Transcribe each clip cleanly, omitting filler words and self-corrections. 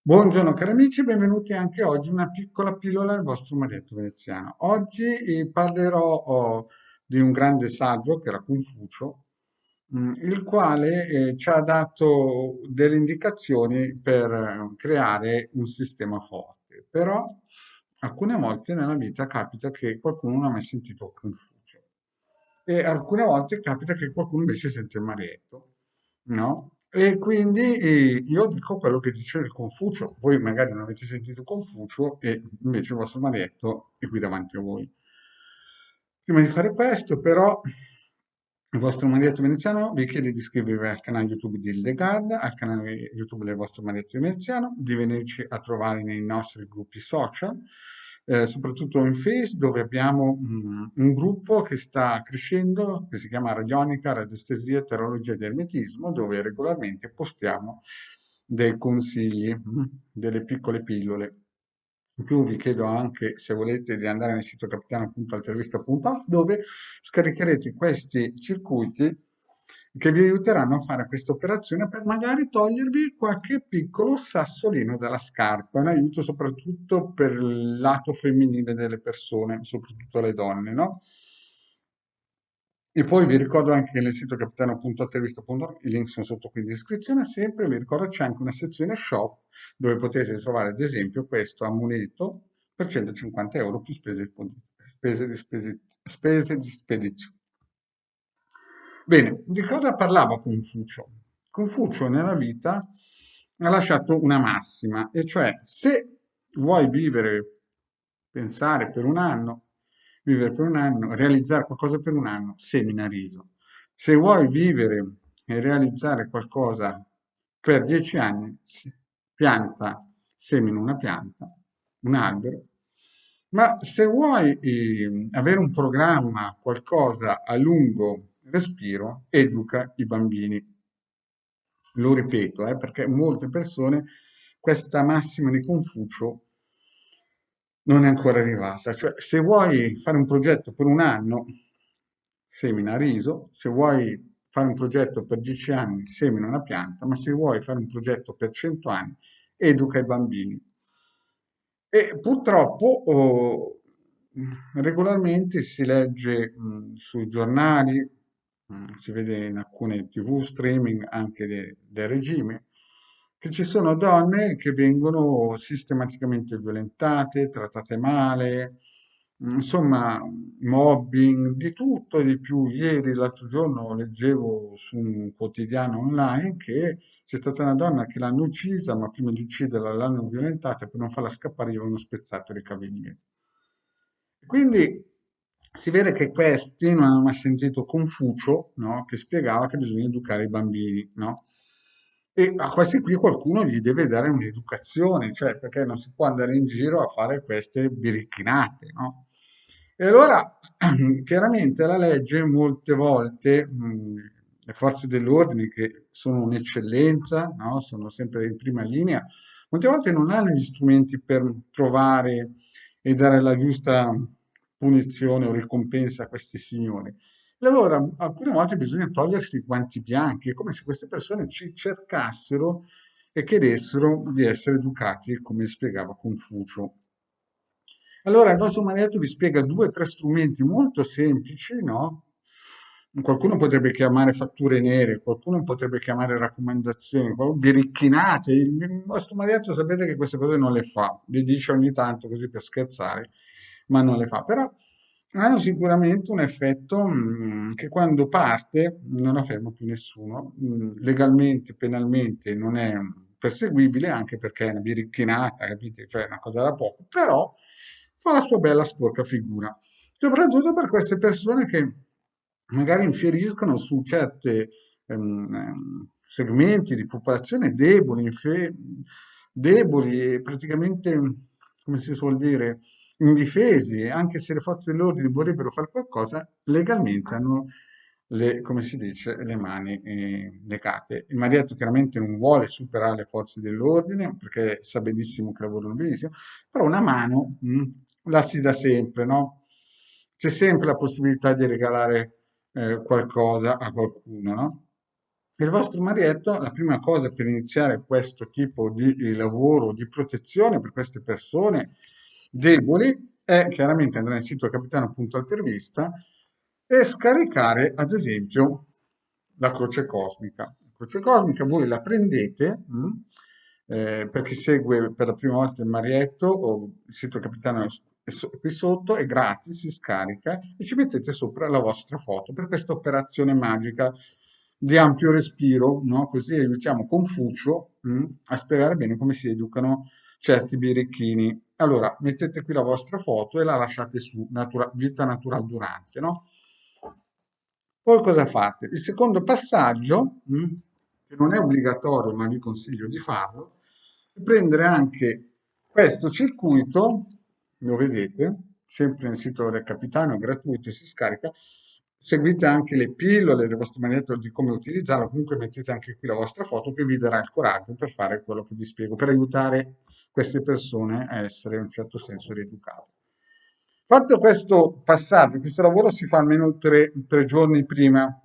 Buongiorno cari amici, benvenuti anche oggi a una piccola pillola del vostro Marietto Veneziano. Oggi parlerò di un grande saggio che era Confucio, il quale ci ha dato delle indicazioni per creare un sistema forte. Però alcune volte nella vita capita che qualcuno non ha mai sentito Confucio e alcune volte capita che qualcuno invece sente il Marietto, no? E quindi io dico quello che dice il Confucio, voi magari non avete sentito Confucio e invece il vostro Marietto è qui davanti a voi. Prima di fare questo, però, il vostro Marietto Veneziano vi chiede di iscrivervi al canale YouTube di Hildegard, al canale YouTube del vostro Marietto Veneziano, di venirci a trovare nei nostri gruppi social, soprattutto in Face, dove abbiamo un gruppo che sta crescendo, che si chiama Radionica, Radiestesia, Terologia ed Ermetismo, dove regolarmente postiamo dei consigli, delle piccole pillole. In più vi chiedo anche, se volete, di andare nel sito capitano.altervista.off dove scaricherete questi circuiti che vi aiuteranno a fare questa operazione per magari togliervi qualche piccolo sassolino dalla scarpa. È un aiuto soprattutto per il lato femminile delle persone, soprattutto le donne, no? E poi vi ricordo anche che nel sito capitano.intervista.org, i link sono sotto qui in descrizione, sempre vi ricordo c'è anche una sezione shop dove potete trovare ad esempio questo amuleto per 150 euro più spese di spedizione. Bene, di cosa parlava Confucio? Confucio nella vita ha lasciato una massima, e cioè se vuoi vivere, pensare per un anno, vivere per un anno, realizzare qualcosa per un anno, semina riso. Se vuoi vivere e realizzare qualcosa per 10 anni, pianta, semina una pianta, un albero, ma se vuoi avere un programma, qualcosa a lungo respiro, educa i bambini. Lo ripeto, perché molte persone questa massima di Confucio non è ancora arrivata. Cioè, se vuoi fare un progetto per un anno, semina riso, se vuoi fare un progetto per 10 anni, semina una pianta, ma se vuoi fare un progetto per 100 anni, educa i bambini. E purtroppo regolarmente si legge sui giornali, si vede in alcune TV streaming anche del regime, che ci sono donne che vengono sistematicamente violentate, trattate male, insomma, mobbing, di tutto e di più. Ieri, l'altro giorno, leggevo su un quotidiano online che c'è stata una donna che l'hanno uccisa, ma prima di ucciderla l'hanno violentata e per non farla scappare gli avevano spezzato le caviglie. Quindi si vede che questi non hanno mai sentito Confucio, no? Che spiegava che bisogna educare i bambini, no? E a questi qui qualcuno gli deve dare un'educazione, cioè perché non si può andare in giro a fare queste biricchinate, no? E allora, chiaramente la legge molte volte, le forze dell'ordine che sono un'eccellenza, no? Sono sempre in prima linea, molte volte non hanno gli strumenti per trovare e dare la giusta punizione o ricompensa a questi signori. E allora, alcune volte bisogna togliersi i guanti bianchi, è come se queste persone ci cercassero e chiedessero di essere educati, come spiegava Confucio. Allora, il nostro maestro vi spiega due o tre strumenti molto semplici, no? Qualcuno potrebbe chiamare fatture nere, qualcuno potrebbe chiamare raccomandazioni, biricchinate. Il vostro maestro sapete che queste cose non le fa, le dice ogni tanto così per scherzare, ma non le fa. Però hanno sicuramente un effetto che quando parte non la ferma più nessuno. Legalmente, penalmente non è perseguibile, anche perché è una biricchinata, capite? Cioè è una cosa da poco, però fa la sua bella sporca figura, soprattutto per queste persone che magari infieriscono su certi segmenti di popolazione deboli, deboli e praticamente, come si suol dire, indifesi, anche se le forze dell'ordine vorrebbero fare qualcosa, legalmente hanno come si dice, le mani legate. Il Marietto chiaramente non vuole superare le forze dell'ordine perché sa benissimo che lavorano benissimo, però una mano la si dà sempre, no? C'è sempre la possibilità di regalare qualcosa a qualcuno, no? Il vostro marietto, la prima cosa per iniziare questo tipo di lavoro di protezione per queste persone deboli è chiaramente andare nel sito capitano.altervista e scaricare, ad esempio, la croce cosmica. La croce cosmica voi la prendete, per chi segue per la prima volta il Marietto o il sito Capitano è qui sotto, è gratis, si scarica e ci mettete sopra la vostra foto per questa operazione magica di ampio respiro, no? Così aiutiamo Confucio, a spiegare bene come si educano certi birichini. Allora, mettete qui la vostra foto e la lasciate su, vita natural durante, no? Poi cosa fate? Il secondo passaggio, che non è obbligatorio, ma vi consiglio di farlo, è prendere anche questo circuito, lo vedete, sempre nel sito del Capitano, è gratuito e si scarica. Seguite anche le pillole del vostro magnetro di come utilizzarlo, comunque mettete anche qui la vostra foto che vi darà il coraggio per fare quello che vi spiego, per aiutare queste persone a essere in un certo senso rieducate. Fatto questo passaggio, questo lavoro si fa almeno tre giorni prima,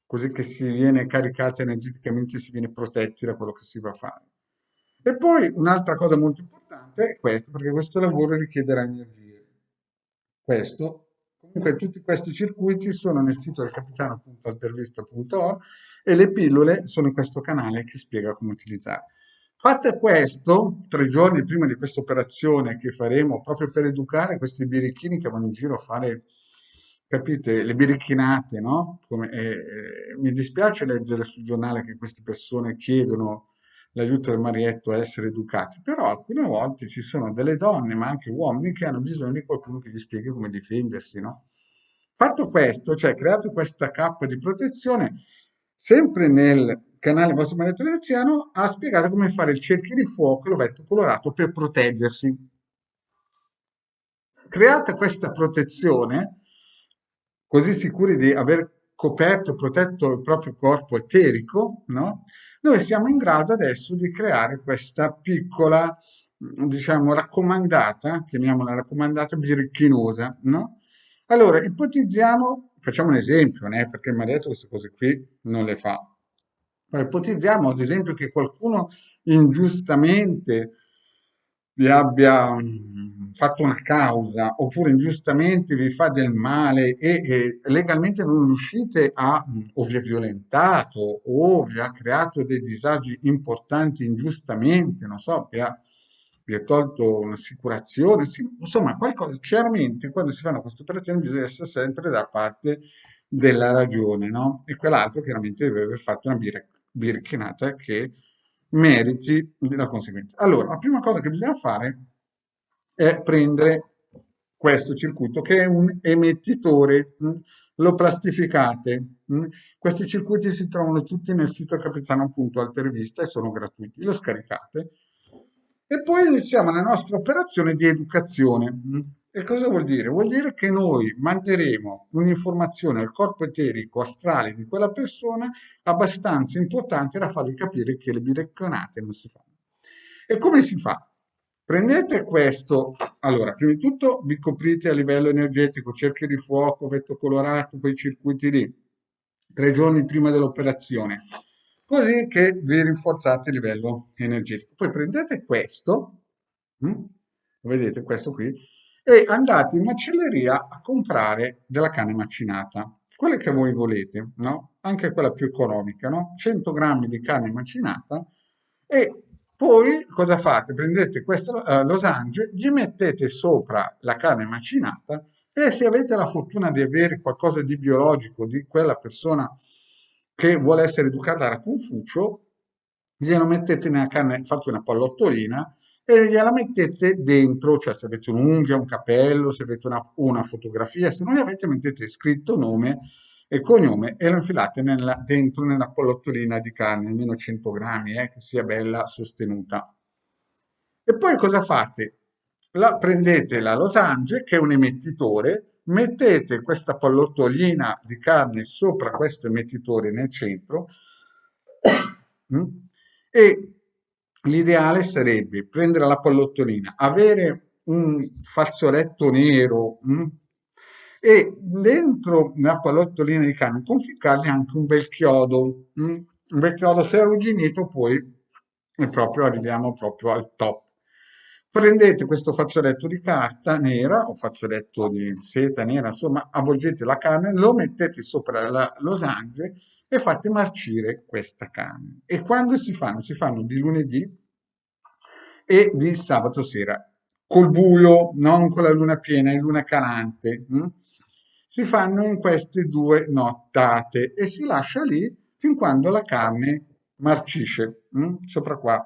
così che si viene caricati energeticamente, si viene protetti da quello che si va a fare. E poi un'altra cosa molto importante è questo, perché questo lavoro richiederà energie. Questo, comunque tutti questi circuiti sono nel sito del capitano.altervista.org e le pillole sono in questo canale che spiega come utilizzare. Fatto questo, 3 giorni prima di questa operazione che faremo proprio per educare questi birichini che vanno in giro a fare, capite, le birichinate, no? Mi dispiace leggere sul giornale che queste persone chiedono l'aiuto del marietto a essere educati, però alcune volte ci sono delle donne, ma anche uomini, che hanno bisogno di qualcuno che gli spieghi come difendersi, no? Fatto questo, cioè creato questa cappa di protezione, sempre nel canale vostro marietto veneziano ha spiegato come fare il cerchio di fuoco e l'ovetto colorato per proteggersi. Creata questa protezione, così sicuri di aver coperto e protetto il proprio corpo eterico, no? Noi siamo in grado adesso di creare questa piccola, diciamo, raccomandata, chiamiamola raccomandata birichinosa, no? Allora, ipotizziamo, facciamo un esempio, né? Perché il marietto queste cose qui non le fa. Ma ipotizziamo, ad esempio, che qualcuno ingiustamente vi abbia fatto una causa oppure ingiustamente vi fa del male e legalmente non riuscite a, o vi ha violentato o vi ha creato dei disagi importanti ingiustamente, non so, vi ha tolto un'assicurazione, insomma, qualcosa, chiaramente quando si fanno queste operazioni bisogna essere sempre da parte della ragione, no? E quell'altro chiaramente deve aver fatto una birichinata che meriti la conseguenza. Allora, la prima cosa che bisogna fare è prendere questo circuito che è un emettitore, lo plastificate. Questi circuiti si trovano tutti nel sito capitano.altervista e sono gratuiti, lo scaricate e poi iniziamo la nostra operazione di educazione. E cosa vuol dire? Vuol dire che noi manderemo un'informazione al corpo eterico astrale di quella persona abbastanza importante da fargli capire che le birecconate non si fanno. E come si fa? Prendete questo, allora, prima di tutto vi coprite a livello energetico, cerchio di fuoco, vetto colorato, quei circuiti lì, 3 giorni prima dell'operazione, così che vi rinforzate a livello energetico. Poi prendete questo, vedete questo qui, e andate in macelleria a comprare della carne macinata, quelle che voi volete, no? Anche quella più economica, no? 100 grammi di carne macinata e poi cosa fate? Prendete questo losange, gli mettete sopra la carne macinata e se avete la fortuna di avere qualcosa di biologico di quella persona che vuole essere educata da Confucio, glielo mettete nella carne, fate una pallottolina e gliela mettete dentro, cioè se avete un'unghia, un capello, se avete una fotografia, se non ne avete mettete scritto nome e cognome e lo infilate dentro nella pallottolina di carne, almeno 100 grammi, che sia bella sostenuta. E poi cosa fate? Prendete la losange, che è un emettitore, mettete questa pallottolina di carne sopra questo emettitore nel centro mm, e l'ideale sarebbe prendere la pallottolina, avere un fazzoletto nero e dentro la pallottolina di carne conficcargli anche un bel chiodo, un bel chiodo, se è arrugginito poi è proprio, arriviamo proprio al top. Prendete questo fazzoletto di carta nera o fazzoletto di seta nera, insomma, avvolgete la carne, lo mettete sopra la losange e fate marcire questa carne. E quando si fanno? Si fanno di lunedì e di sabato sera, col buio, non con la luna piena, in luna calante. Si fanno in queste 2 nottate e si lascia lì fin quando la carne marcisce, sopra qua.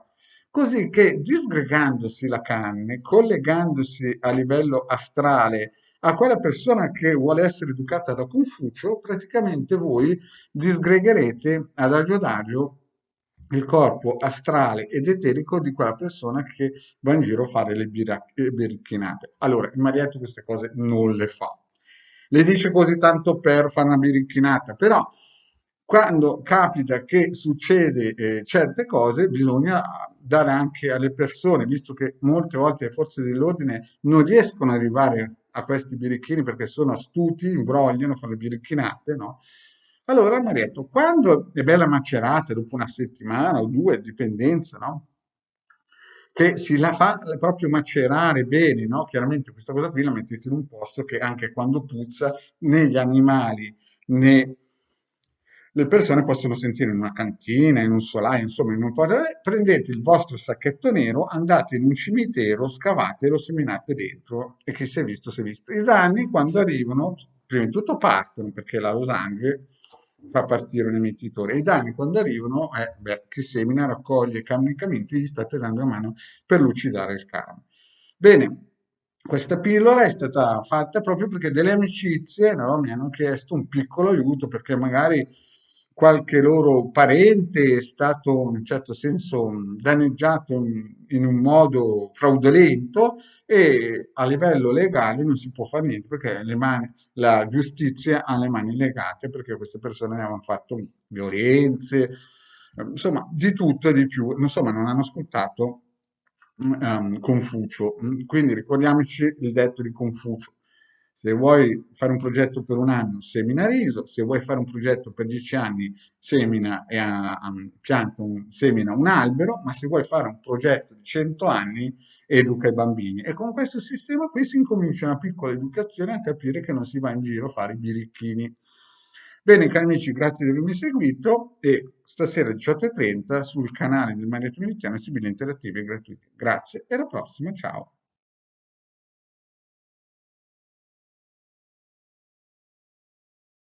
Così che disgregandosi la carne, collegandosi a livello astrale a quella persona che vuole essere educata da Confucio, praticamente voi disgregherete adagio il corpo astrale ed eterico di quella persona che va in giro a fare le biricchinate. Allora, il Marietto queste cose non le fa. Le dice così tanto per fare una biricchinata, però quando capita che succede certe cose bisogna dare anche alle persone, visto che molte volte le forze dell'ordine non riescono ad arrivare a questi birichini perché sono astuti, imbrogliano, fanno le biricchinate, no? Allora mi ha detto, quando è bella macerata, dopo una settimana o due, dipendenza, no? Che si la fa proprio macerare bene, no? Chiaramente questa cosa qui la mettete in un posto che anche quando puzza né gli animali né le persone possono sentire in una cantina, in un solaio, insomma, in un po'. Prendete il vostro sacchetto nero, andate in un cimitero, scavatelo, seminate dentro e chi si è visto si è visto. I danni quando arrivano, prima di tutto partono perché la losange fa partire un emettitore. I danni quando arrivano è, beh, chi semina, raccoglie camicamente, gli state dando una mano per lucidare il karma. Bene, questa pillola è stata fatta proprio perché delle amicizie, no, mi hanno chiesto un piccolo aiuto perché magari qualche loro parente è stato in un certo senso danneggiato in un modo fraudolento e a livello legale non si può fare niente perché la giustizia ha le mani legate perché queste persone avevano fatto violenze, insomma, di tutto e di più. Insomma, non hanno ascoltato Confucio. Quindi ricordiamoci il detto di Confucio. Se vuoi fare un progetto per un anno, semina riso, se vuoi fare un progetto per 10 anni, semina, semina un albero, ma se vuoi fare un progetto di 100 anni, educa i bambini. E con questo sistema qui si incomincia una piccola educazione a capire che non si va in giro a fare i birichini. Bene, cari amici, grazie di avermi seguito e stasera alle 18:30 sul canale del Maria Trinitiano Sibille Interattivi e gratuiti. Grazie e alla prossima, ciao.